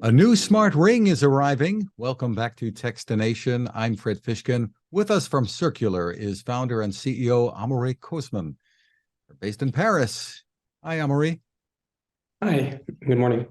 A new smart ring is arriving. Welcome back to Techstination. I'm Fred Fishkin. With us from Circular is founder and CEO Amaury Kosman. They're based in Paris. Hi, Amaury. Hi, good morning.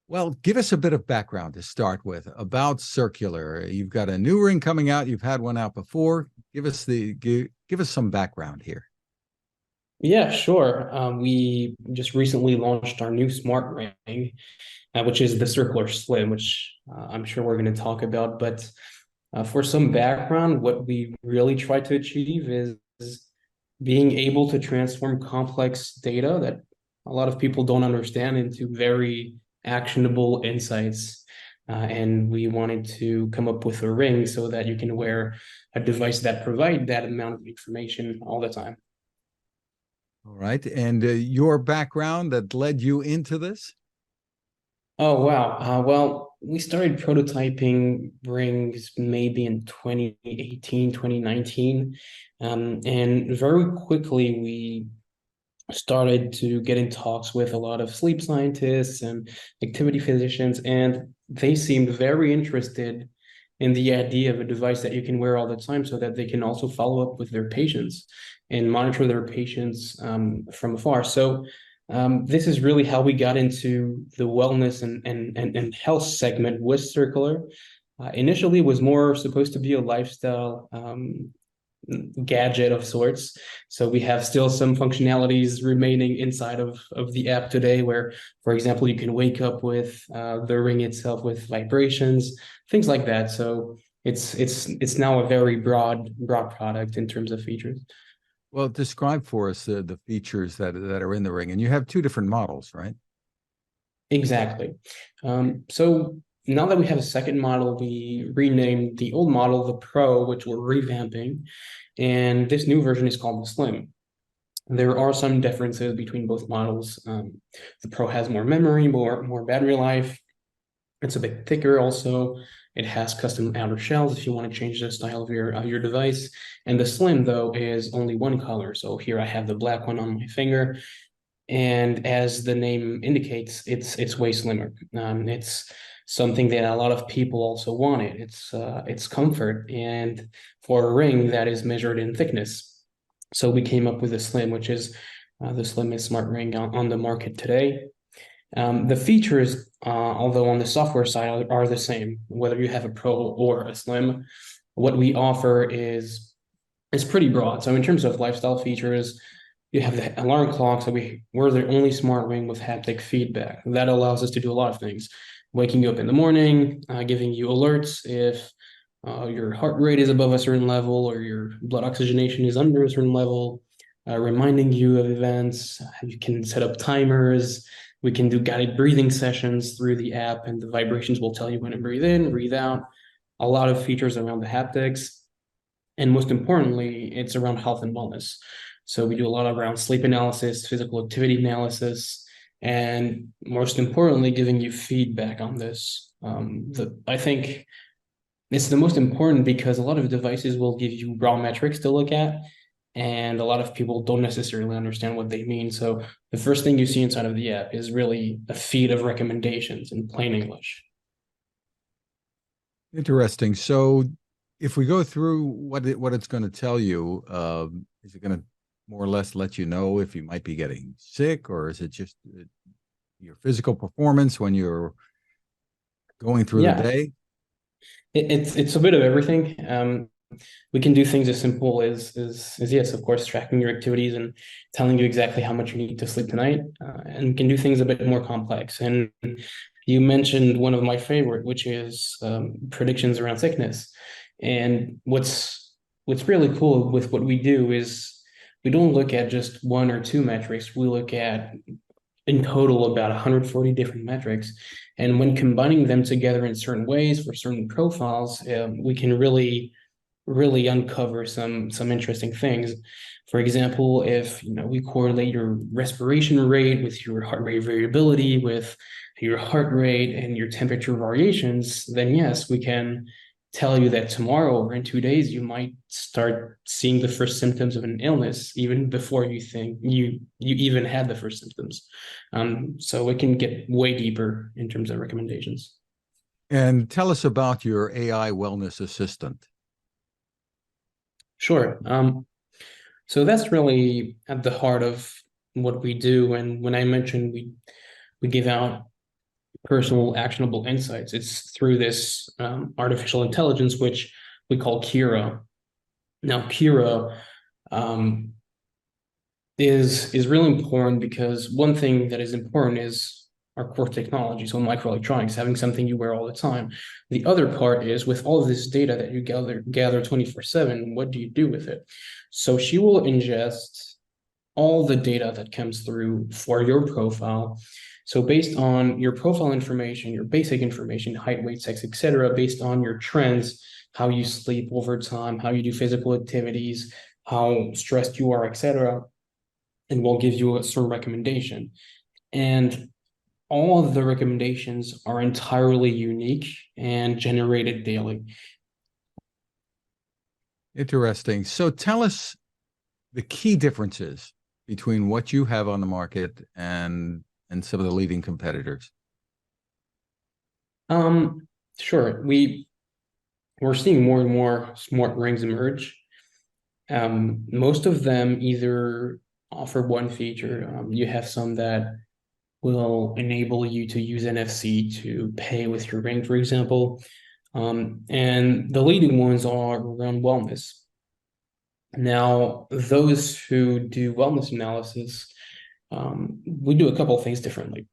Well, give us a bit of background to start with about Circular. You've got a new ring coming out. You've had one out before. Give us some background here. Yeah, sure. We just recently launched our new smart ring, which is the Circular Slim, which I'm sure we're going to talk about. But for some background, what we really try to achieve is being able to transform complex data that a lot of people don't understand into very actionable insights. And we wanted to come up with a ring so that you can wear a device that provide that amount of information all the time. All right. And your background that led you into this? Oh, wow. Well, we started prototyping rings maybe in 2018, 2019. And very quickly, we started to get in talks with a lot of sleep scientists and activity physicians, and they seemed very interested in the idea of a device that you can wear all the time so that they can also follow up with their patients and monitor their patients from afar. So this is really how we got into the wellness and health segment with Circular. Initially, it was more supposed to be a lifestyle gadget of sorts. So we have still some functionalities remaining inside of the app today, where, for example, you can wake up with the ring itself with vibrations, things like that. So it's now a very broad product in terms of features. Well, describe for us the features that are in the ring. And you have two different models, right? Exactly. So now that we have a second model, we renamed the old model the Pro, which we're revamping, and this new version is called the Slim. There are some differences between both models. The Pro has more memory, more battery life. It's a bit thicker also. It has custom outer shells if you want to change the style of your device. And the Slim, though, is only one color. So here I have the black one on my finger. And as the name indicates, it's way slimmer. It's something that a lot of people also wanted. It's comfort, and for a ring that is measured in thickness. So we came up with the Slim, which is the slimmest smart ring on the market today. The features, although on the software side, are the same, whether you have a Pro or a Slim. What we offer is pretty broad. So in terms of lifestyle features, you have the alarm clock. So we're the only smart ring with haptic feedback. That allows us to do a lot of things. Waking you up in the morning, giving you alerts if your heart rate is above a certain level or your blood oxygenation is under a certain level, reminding you of events. You can set up timers. We can do guided breathing sessions through the app, and the vibrations will tell you when to breathe in, breathe out. A lot of features around the haptics. And most importantly, it's around health and wellness. So we do a lot around sleep analysis, physical activity analysis, and most importantly, giving you feedback on this. I think it's the most important because a lot of devices will give you raw metrics to look at, and a lot of people don't necessarily understand what they mean. So the first thing you see inside of the app is really a feed of recommendations in plain English. Interesting. So if we go through what it's going to tell you, is it going to more or less let you know if you might be getting sick, or is it just your physical performance when you're going through the Yeah, day? it's a bit of everything. We can do things as simple as yes, of course, tracking your activities and telling you exactly how much you need to sleep tonight. And we can do things a bit more complex. And you mentioned one of my favorite, which is predictions around sickness. And what's really cool with what we do is we don't look at just one or two metrics. We look at in total about 140 different metrics. And when combining them together in certain ways for certain profiles, we can really uncover some interesting things. For example, if we correlate your respiration rate with your heart rate variability, with your heart rate and your temperature variations, then yes, we can tell you that tomorrow or in 2 days you might start seeing the first symptoms of an illness even before you think you even had the first symptoms. So it can get way deeper in terms of recommendations. And tell us about your AI wellness assistant. Sure. So that's really at the heart of what we do. And when I mentioned we give out personal actionable insights, it's through this artificial intelligence, which we call Kira. Now, Kira is really important because one thing that is important is our core technology, so microelectronics, having something you wear all the time. The other part is with all of this data that you gather 24/7, what do you do with it? So she will ingest all the data that comes through for your profile. So based on your profile information, your basic information, height, weight, sex, etc., based on your trends, how you sleep over time, how you do physical activities, how stressed you are, etc., and we'll give you a certain recommendation. And all of the recommendations are entirely unique and generated daily. Interesting. So tell us the key differences between what you have on the market and some of the leading competitors. Sure. We're seeing more and more smart rings emerge. Most of them either offer one feature. You have some that will enable you to use NFC to pay with your ring, for example. And the leading ones are around wellness. Now, those who do wellness analysis, we do a couple of things differently.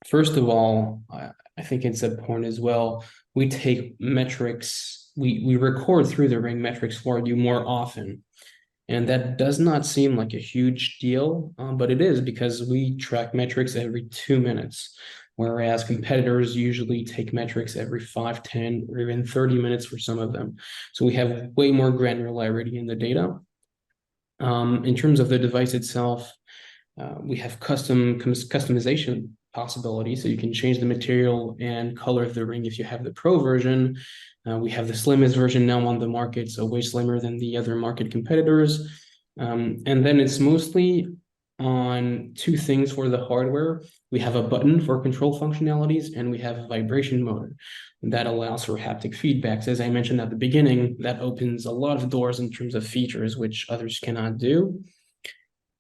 First of all, I think it's important as well. We take metrics, we record through the ring metrics for you more often. And that does not seem like a huge deal, but it is because we track metrics every 2 minutes, whereas competitors usually take metrics every 5, 10, or even 30 minutes for some of them. So we have way more granularity in the data. In terms of the device itself, we have customization possibilities, so you can change the material and color of the ring if you have the Pro version. We have the slimmest version now on the market, so way slimmer than the other market competitors. And then it's mostly on two things for the hardware. We have a button for control functionalities, and we have a vibration motor that allows for haptic feedbacks. As I mentioned at the beginning, that opens a lot of doors in terms of features, which others cannot do.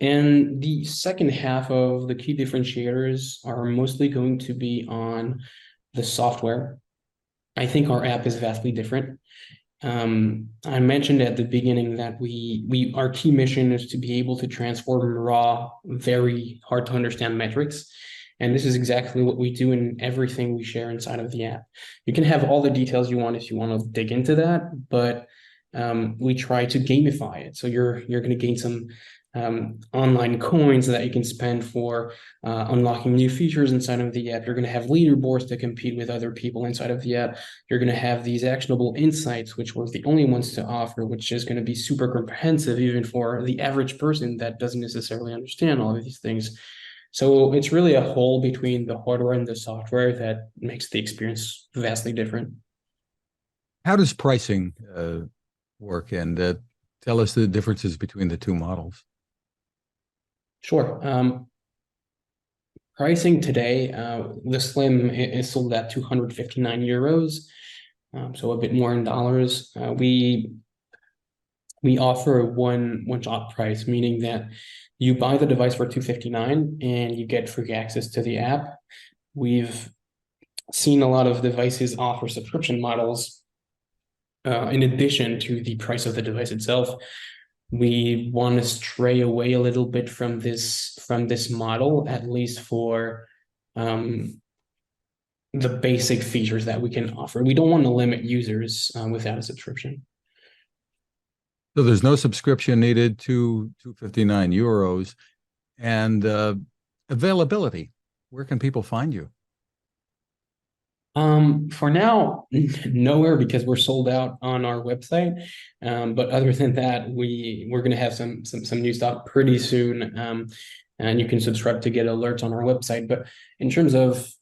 And the second half of the key differentiators are mostly going to be on the software. I think our app is vastly different. I mentioned at the beginning that our key mission is to be able to transform raw, very hard to understand metrics. And this is exactly what we do in everything we share inside of the app. You can have all the details you want if you want to dig into that, but we try to gamify it. So you're going to gain some online coins that you can spend for unlocking new features inside of the app. You're going to have leaderboards to compete with other people inside of the app. You're going to have these actionable insights, which was the only ones to offer, which is going to be super comprehensive, even for the average person that doesn't necessarily understand all of these things. So it's really a whole between the hardware and the software that makes the experience vastly different. How does pricing work? And tell us the differences between the two models. Sure. Pricing today, the Slim is sold at 259 euros, so a bit more in dollars. We offer a one-shot price, meaning that you buy the device for 259 and you get free access to the app. We've seen a lot of devices offer subscription models in addition to the price of the device itself. We want to stray away a little bit from this model, at least for the basic features that we can offer. We don't want to limit users without a subscription. So there's no subscription needed to 259 euros. And availability, where can people find you? For now, nowhere, because we're sold out on our website. But other than that, we're going to have some new stock pretty soon. And you can subscribe to get alerts on our website. But in terms of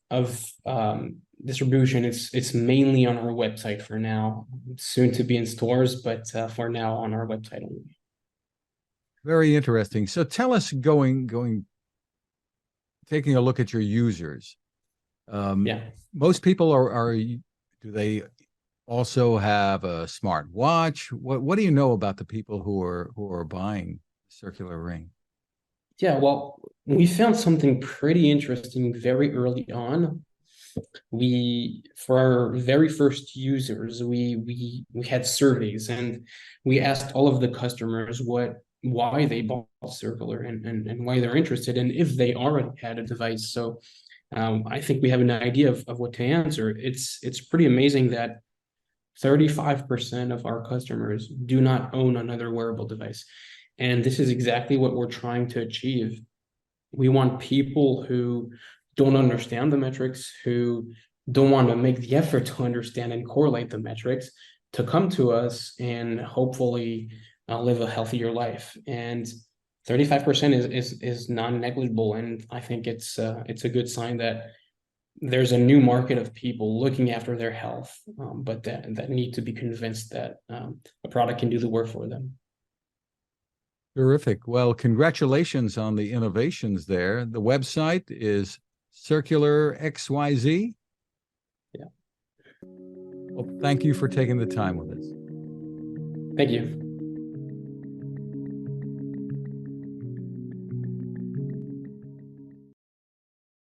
distribution, it's mainly on our website for now, soon to be in stores, but for now on our website only. Very interesting. So tell us, taking a look at your users. Um, Yeah. Most people do they also have a smart watch? What do you know about the people who are buying circular ring? Yeah, well, we found something pretty interesting very early on. We, for our very first users, we had surveys, and we asked all of the customers why they bought circular, and why they're interested, and if they already had a device. So I think we have an idea of what to answer. It's pretty amazing that 35% of our customers do not own another wearable device. And this is exactly what we're trying to achieve. We want people who don't understand the metrics, who don't want to make the effort to understand and correlate the metrics, to come to us and hopefully live a healthier life. And 35% is non-negligible, and I think it's a good sign that there's a new market of people looking after their health, but that need to be convinced that a product can do the work for them. Terrific. Well, congratulations on the innovations there. The website is Circular XYZ. Yeah. Well, thank you for taking the time with us. Thank you.